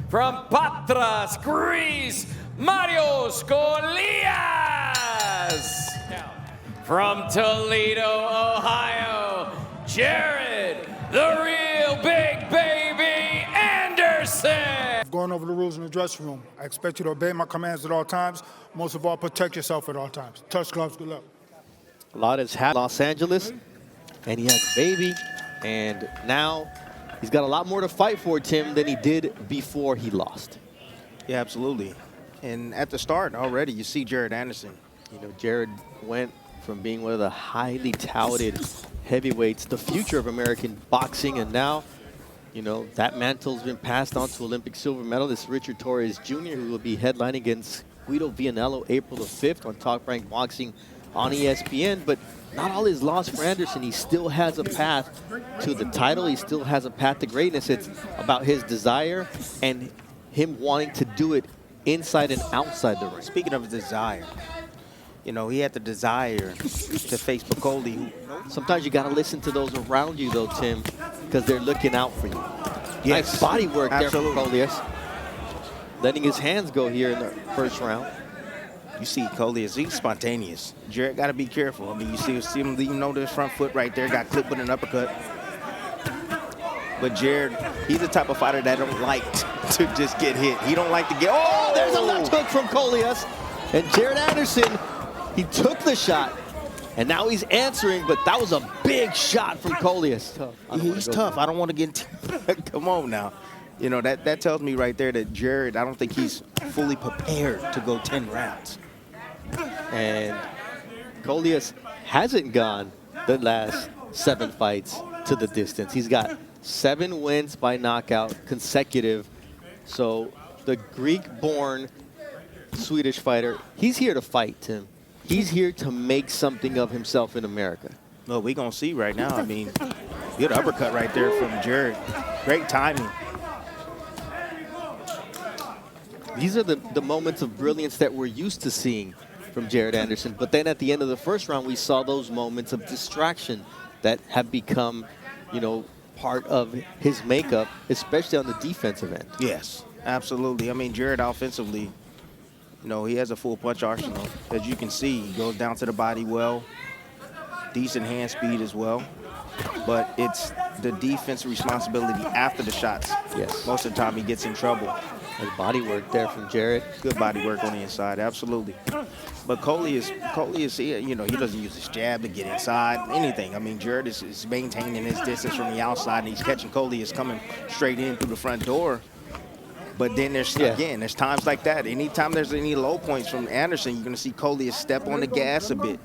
from Patras, Greece, Marios Kollias. From Toledo, Ohio, Jared, the real big baby Anderson. Going over the rules in the dressing room. I expect you to obey my commands at all times. Most of all, protect yourself at all times. Touch gloves, good luck. A lot has happened in Los Angeles, and he has a baby, and now he's got a lot more to fight for, Tim, than he did before he lost. Yeah, absolutely. And at the start already, you see Jared Anderson. You know, Jared went from being one of the highly touted heavyweights, the future of American boxing, and now, you know, that mantle's been passed on to Olympic silver medalist Richard Torres Jr., who will be headlining against Guido Vianello April the 5th on TopRank Boxing on ESPN. But not all is lost for Anderson. He still has a path to the title. He still has a path to greatness. It's about his desire and him wanting to do it inside and outside the ring. Speaking of desire, you know, he had the desire to face Bacoli. Sometimes you got to listen to those around you, though, Tim, because they're looking out for you. Yes. Nice body work Absolutely. there from Kollias. Letting his hands go here in the first round. You see Kollias, he's spontaneous. Jared got to be careful. I mean, you see him leaving over his front foot right there, got clipped with an uppercut. But Jared, he's the type of fighter that don't like to just get hit. He don't like to get, oh, there's a left hook from Kollias. And Jared Anderson, he took the shot, and now he's answering, but that was a big shot from Kollias. He's tough. I don't want to get come on now. You know, that tells me right there that Jared, I don't think he's fully prepared to go 10 rounds. And Kollias hasn't gone the last 7 fights to the distance. He's got 7 wins by knockout consecutive. So the Greek-born Swedish fighter, he's here to fight, Tim. He's here to make something of himself in America. Well, we're going to see right now. I mean, good uppercut right there from Jared. Great timing. These are the moments of brilliance that we're used to seeing from Jared Anderson. But then at the end of the first round, we saw those moments of distraction that have become, you know, part of his makeup, especially on the defensive end. Yes, absolutely. I mean, Jared offensively, you know, he has a full punch arsenal. As you can see, he goes down to the body well. Decent hand speed as well. But it's the defense responsibility after the shots. Yes. Most of the time he gets in trouble. His body work there from Jared. Good body work on the inside, absolutely. But Kollias, you know, he doesn't use his jab to get inside, anything. I mean, Jared is maintaining his distance from the outside, and he's catching Kollias coming straight in through the front door. But then again, there's times like that. Anytime there's any low points from Anderson, you're going to see Kollias step on the gas a bit.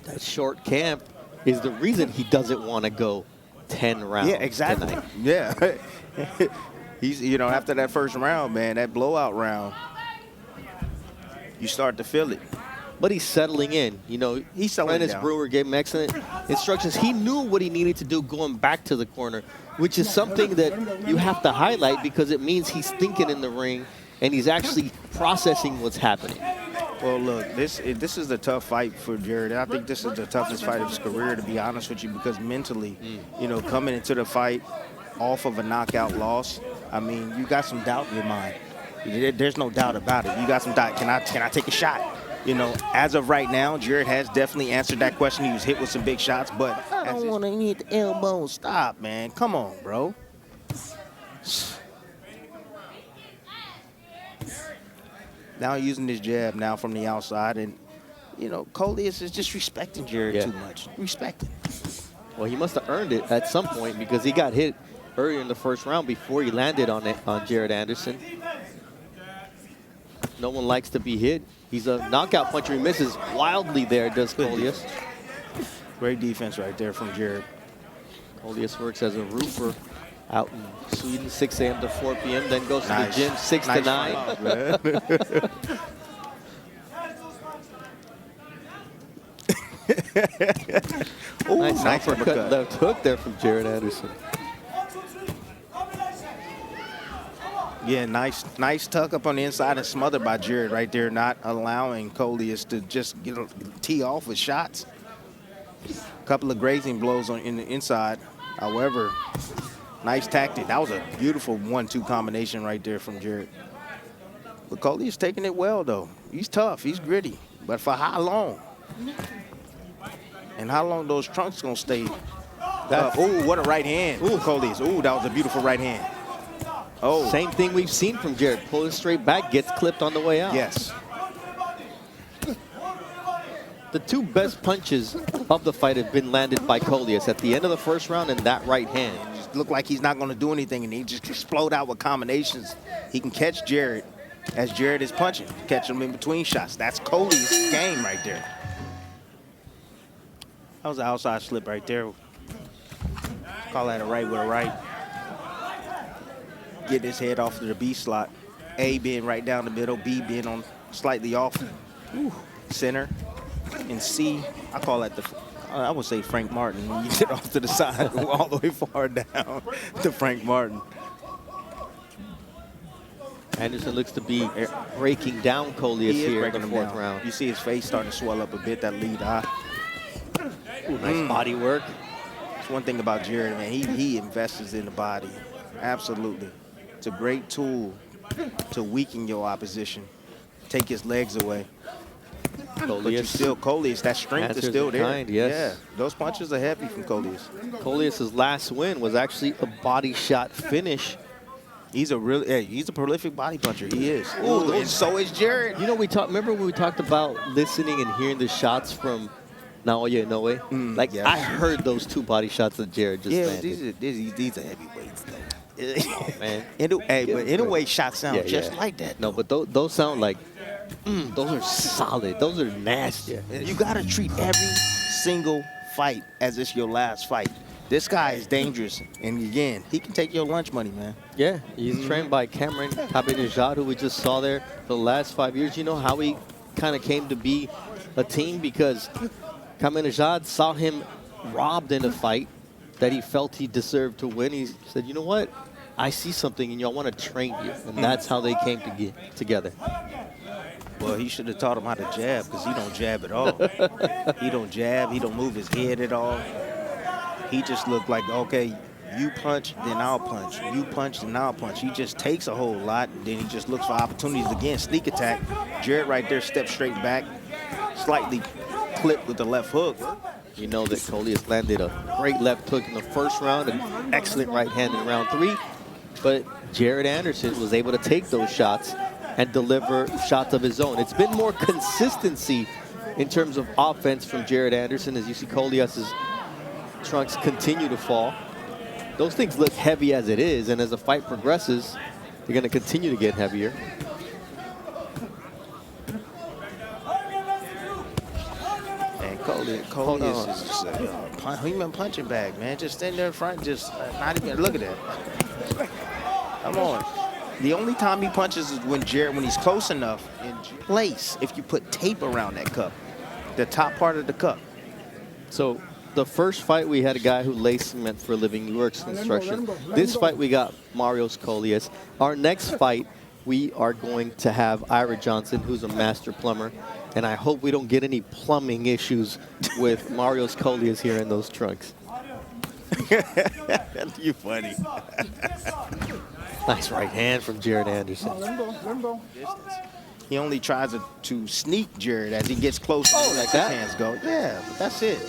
That short camp is the reason he doesn't want to go 10 rounds. Yeah, exactly. Tonight. Yeah. He's, you know, after that first round, man, that blowout round, you start to feel it. But he's settling in. You know, he's settling down. Brewer gave him excellent instructions. He knew what he needed to do going back to the corner, which is something that you have to highlight because it means he's thinking in the ring and he's actually processing what's happening. Well, look, this is a tough fight for Jared. I think this is the toughest fight of his career, to be honest with you, because mentally, you know, coming into the fight off of a knockout loss, I mean, you got some doubt in your mind. There's no doubt about it. You got some doubt. Can I take a shot? You know, as of right now, Jared has definitely answered that question. He was hit with some big shots, but I don't want to hit the elbow. Stop, man. Come on, bro. Now using his jab now from the outside, and, you know, Kollias is just respecting Jared too much. Respect it. Well, he must have earned it at some point because he got hit earlier in the first round before he landed on Jared Anderson. No one likes to be hit. He's a knockout puncher. He misses wildly there, does Kollias. Great defense right there from Jared. Kollias works as a roofer out in Sweden, 6 a.m. to 4 p.m., then goes to the gym 6 to 9. Ooh, nice uppercut left hook there from Jared Anderson. Yeah, nice tuck up on the inside and smothered by Jared right there, not allowing Kollias to just tee off with shots. A couple of grazing blows in the inside. However, Nice tactic. That was a beautiful 1-2 combination right there from Jared. But Kollias taking it well, though. He's tough. He's gritty. But for how long? And how long those trunks going to stay? Oh, what a right hand. Ooh, Kollias. Ooh, that was a beautiful right hand. Oh. Same thing we've seen from Jared. Pulling straight back, gets clipped on the way out. Yes. The two best punches of the fight have been landed by Kollias at the end of the first round and that right hand. It just looked like he's not going to do anything, and he just explode out with combinations. He can catch Jared as Jared is punching, catch him in between shots. That's Kollias' game right there. That was an outside slip right there. Call that a right with a right. Get his head off to the B slot. A being right down the middle, B being on slightly off center. And C, I call that I would say Frank Martin. When you get off to the side, go all the way far down to Frank Martin. Anderson looks to be breaking down Kollias here in the fourth round. You see his face starting to swell up a bit, that lead eye. Ooh, nice body work. That's one thing about Jared, man. He invests in the body. Absolutely. It's a great tool to weaken your opposition. Take his legs away. But you still, Kollias, that strength is still there. Kind, yes. Yeah, those punches are heavy from Kollias. Kollias' last win was actually a body shot finish. He's a prolific body puncher. He is. Ooh, and so is Jared. You know, remember when we talked about listening and hearing the shots from Naoya Inoue? Yes. I heard those two body shots that Jared just landed. These are heavyweights, though. Oh, man. But Inoue shots sound just like that. No, but those sound like, those are solid. Those are nasty. You got to treat every single fight as it's your last fight. This guy is dangerous. And again, he can take your lunch money, man. Yeah, he's trained by Cameron Kabinejad, who we just saw there for the last 5 years. You know how he kind of came to be a team? Because Kabinejad saw him robbed in a fight that he felt he deserved to win. He said, you know what? I see something in you. I want to train you. And that's how they came together. Well, he should have taught him how to jab, because he don't jab at all. He don't jab. He don't move his head at all. He just looked like, okay, you punch, then I'll punch. You punch, then I'll punch. He just takes a whole lot, and then he just looks for opportunities again. Sneak attack. Jared right there steps straight back, slightly clipped with the left hook. You know that Kollias landed a great left hook in the first round, an excellent right hand in round 3. But Jared Anderson was able to take those shots and deliver shots of his own. It's been more consistency in terms of offense from Jared Anderson, as you see Kollias' trunks continue to fall. Those things look heavy as it is, and as the fight progresses, they're going to continue to get heavier. And Kollias is just a human punching bag, man. Just stand there in front, just not even look at that. Come on. The only time he punches is when he's close enough in place, if you put tape around that cup, the top part of the cup. So the first fight, we had a guy who lays cement for a living. He works construction. This fight, we got Marios Kollias. Our next fight, we are going to have Ira Johnson, who's a master plumber. And I hope we don't get any plumbing issues with Marios Kollias here in those trunks. You funny. Nice right hand from Jared Anderson. He only tries to sneak Jared as he gets close to let his hands go. Yeah, but that's it.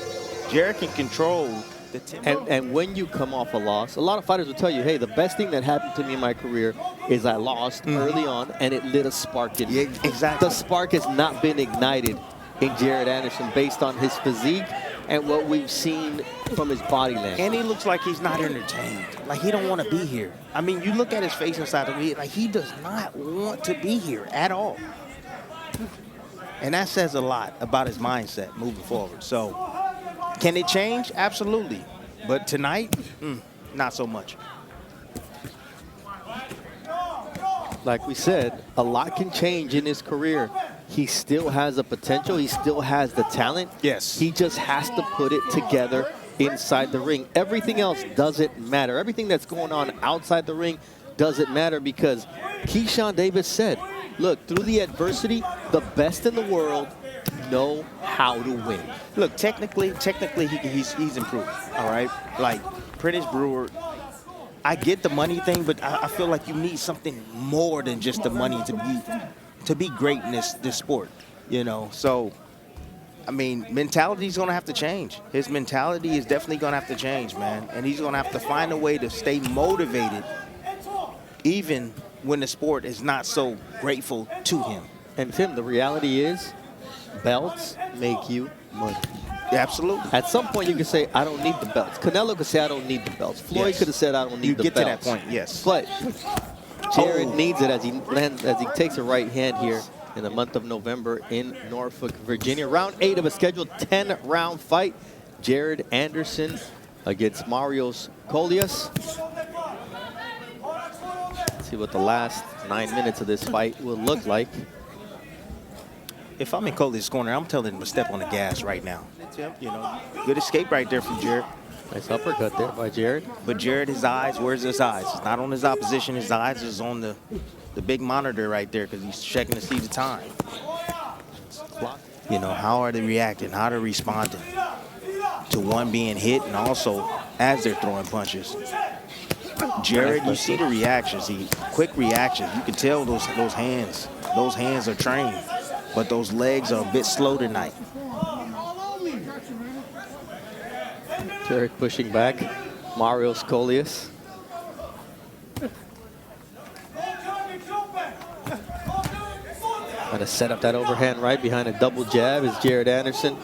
Jared can control the tempo. And when you come off a loss, a lot of fighters will tell you, hey, the best thing that happened to me in my career is I lost early on, and it lit a spark in me. Yeah, exactly. The spark has not been ignited in Jared Anderson based on his physique and what we've seen from his body language. And he looks like he's not entertained. Like he don't want to be here. I mean, you look at his face inside of me, like he does not want to be here at all. And that says a lot about his mindset moving forward. So, can it change? Absolutely. But tonight, not so much. Like we said, a lot can change in his career. He still has the potential. He still has the talent. Yes. He just has to put it together inside the ring. Everything else doesn't matter. Everything that's going on outside the ring doesn't matter, because Keyshawn Davis said, look, through the adversity, the best in the world know how to win. Look, technically, he's improved. All right, like Prentice Brewer, I get the money thing, but I feel like you need something more than just the money to be great in this sport, you know. So, I mean, mentality's gonna have to change. His mentality is definitely gonna have to change, man. And he's gonna have to find a way to stay motivated, even when the sport is not so grateful to him. And Tim, the reality is, belts make you money. Absolutely. At some point, you can say, I don't need the belts. Canelo could say, I don't need the belts. Floyd Yes. could have said, I don't need the belts. You get to that point, yes. But Jared needs it as he takes a right hand here in the month of November in Norfolk, Virginia. Round 8 of a scheduled 10-round fight. Jared Anderson against Marios Kollias. Let's see what the last 9 minutes of this fight will look like. If I'm in Kolas' corner, I'm telling him to step on the gas right now. You know, good escape right there from Jared. Nice uppercut there by Jared. But Jared, his eyes, where's his eyes? It's not on his opposition. His eyes is on the big monitor right there because he's checking to see the time. You know, how are they reacting? How they're responding to one being hit and also as they're throwing punches. Jared, you see the reactions. Quick reactions. You can tell those hands. Those hands are trained. But those legs are a bit slow tonight. Jared pushing back. Marios Kollias. Trying to set up that overhand right behind a double jab is Jared Anderson.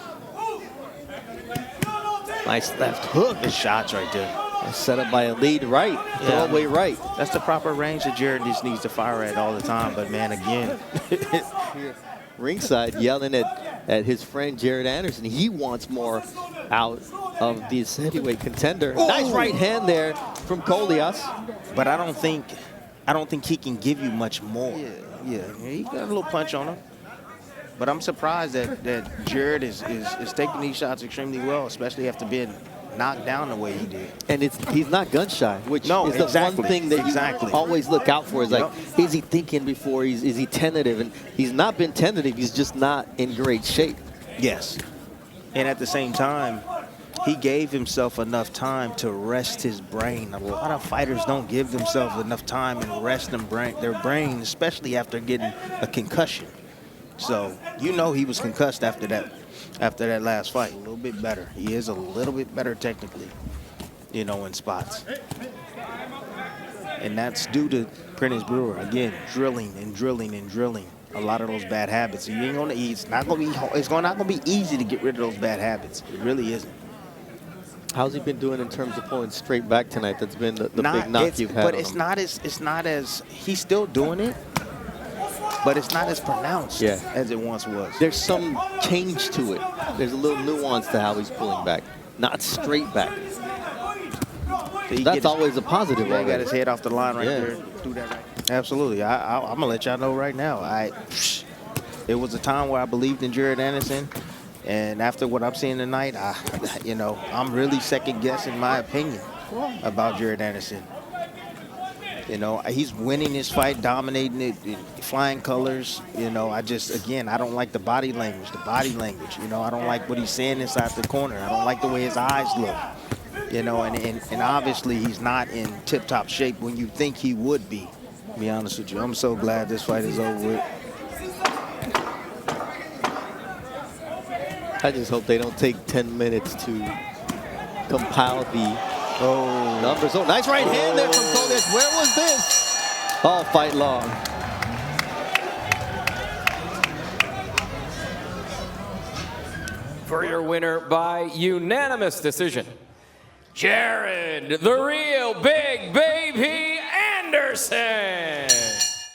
Nice left hook. Good shots right there. Nice set up by a lead right. Throwaway right. That's the proper range that Jared just needs to fire at all the time. But, man, again. Ringside yelling at his friend Jared Anderson. He wants more out of this heavyweight contender. Ooh. Nice right hand there from Kollias. But I don't think he can give you much more. Yeah, he got a little punch on him. But I'm surprised that Jared is taking these shots extremely well, especially after being knocked down the way he did. And he's not gun shy, which is the exactly, one thing that you always look out for. Is like, is he thinking before? Is he tentative? And he's not been tentative. He's just not in great shape. Yes. And at the same time, he gave himself enough time to rest his brain. A lot of fighters don't give themselves enough time and rest their brain, especially after getting a concussion. So, you know, he was concussed after that last fight. A little bit better. He is a little bit better technically, you know, in spots. And that's due to Prentice Brewer, again, drilling and drilling and drilling a lot of those bad habits. You ain't gonna eat. It's not gonna be easy to get rid of those bad habits. It really isn't. How's he been doing in terms of pulling straight back tonight? That's been the big knock you've had. But on it's him. not as he's still doing it, but it's not as pronounced as it once was. There's some change to it. There's a little nuance to how he's pulling back, not straight back. So that's always a positive. He got his head off the line right there. Do that right. Absolutely. I'm gonna let y'all know right now. It was a time where I believed in Jared Anderson. And after what I'm seeing tonight, I'm really second guessing my opinion about Jared Anderson. You know, he's winning this fight, dominating it, flying colors. You know, I don't like the body language. You know, I don't like what he's saying inside the corner. I don't like the way his eyes look. You know, and obviously he's not in tip-top shape when you think he would be, to be honest with you. I'm so glad this fight is over with. I just hope they don't take 10 minutes to compile the numbers. Oh, nice right hand there from Kolas. Where was this? All fight long. For your winner by unanimous decision, Jared, the real big baby Anderson.